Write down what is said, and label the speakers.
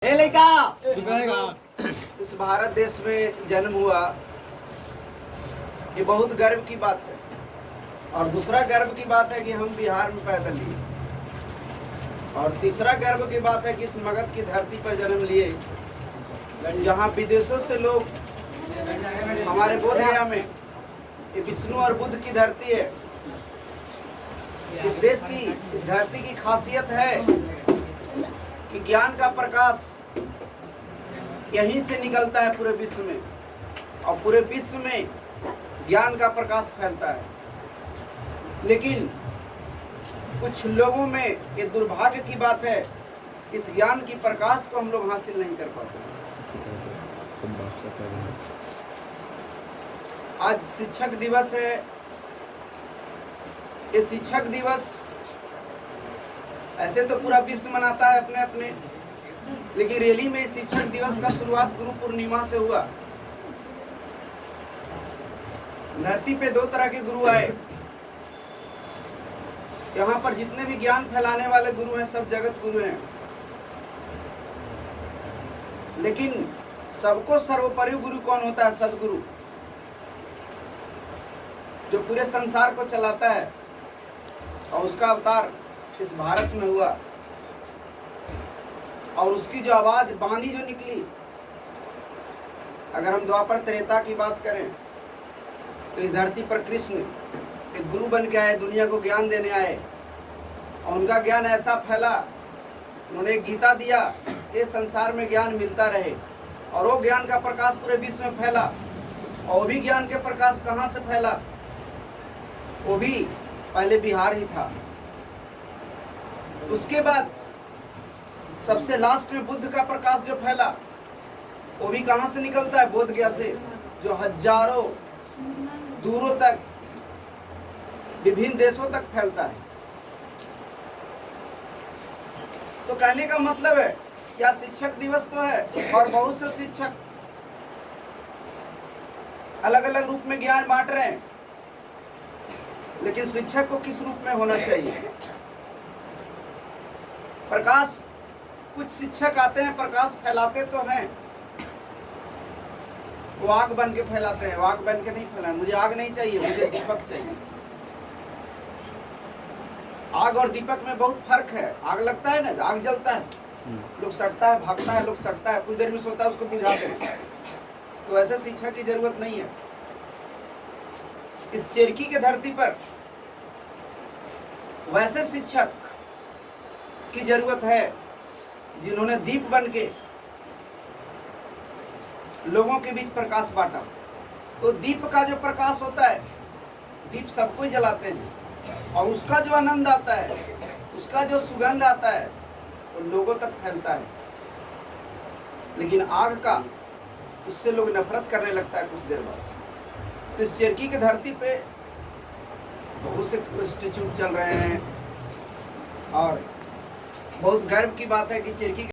Speaker 1: ए लड़का
Speaker 2: इस भारत देश में जन्म हुआ, ये बहुत गर्व की बात है। और दूसरा गर्व की बात है कि हम बिहार में पैदा लिए, और तीसरा गर्व की बात है कि इस मगध की धरती पर जन्म लिए, जहाँ विदेशों से लोग हमारे बोध गया में, ये विष्णु और बुद्ध की धरती है। इस देश की, इस धरती की खासियत है कि ज्ञान का प्रकाश यहीं से निकलता है पूरे विश्व में, और पूरे विश्व में ज्ञान का प्रकाश फैलता है। लेकिन कुछ लोगों में ये दुर्भाग्य की बात है, इस ज्ञान की प्रकाश को हम लोग हासिल नहीं कर पाते। आज शिक्षक दिवस है। ये शिक्षक दिवस ऐसे तो पूरा विश्व मनाता है अपने अपने, लेकिन रैली में शिक्षक दिवस का शुरुआत गुरु पूर्णिमा से हुआ। धरती पे दो तरह के गुरु आए। यहाँ पर जितने भी ज्ञान फैलाने वाले गुरु हैं, सब जगत गुरु हैं। लेकिन सबको सर्वोपरि गुरु कौन होता है? सदगुरु, जो पूरे संसार को चलाता है, और उसका अवतार इस भारत में हुआ। और उसकी जो आवाज, वाणी जो निकली, अगर हम द्वापर त्रेता की बात करें तो इस धरती पर कृष्ण एक गुरु बन के आए, दुनिया को ज्ञान देने आए, और उनका ज्ञान ऐसा फैला, उन्होंने एक गीता दिया, ये संसार में ज्ञान मिलता रहे, और वो ज्ञान का प्रकाश पूरे विश्व में फैला। और भी ज्ञान के प्रकाश कहाँ से फैला? वो भी पहले बिहार ही था। उसके बाद सबसे लास्ट में बुद्ध का प्रकाश जो फैला, वो भी कहाँ से निकलता है? बोध गया से, जो हजारों दूरों तक, विभिन्न देशों तक फैलता है। तो कहने का मतलब है, क्या शिक्षक दिवस तो है, और बहुत से शिक्षक अलग अलग रूप में ज्ञान बांट रहे हैं, लेकिन शिक्षक को किस रूप में होना चाहिए? प्रकाश, कुछ शिक्षक आते हैं, प्रकाश फैलाते तो हैं, वो आग बन के फैलाते हैं। वो आग बन के नहीं फैलाना, मुझे आग नहीं चाहिए, मुझे दीपक चाहिए। आग और दीपक में बहुत फर्क है। आग लगता है ना, आग जलता है, लोग सटता है, भागता है, लोग सटता है, कुछ देर में सोता है, उसको बुझाते हैं। तो ऐसे शिक्षा की जरूरत नहीं है। इस चेरकी के धरती पर वैसे शिक्षक की जरूरत है, जिन्होंने दीप बन के लोगों के बीच प्रकाश बांटा। तो दीप का जो प्रकाश होता है, दीप सबको ही जलाते हैं, और उसका जो आनंद आता है, उसका जो सुगंध आता है, वो लोगों तक फैलता है। लेकिन आग का, उससे लोग नफरत करने लगता है कुछ देर बाद। तो इस चेरकी की धरती पे बहुत से इंस्टीट्यूट चल रहे हैं, और बहुत गर्व की बात है कि चेरकी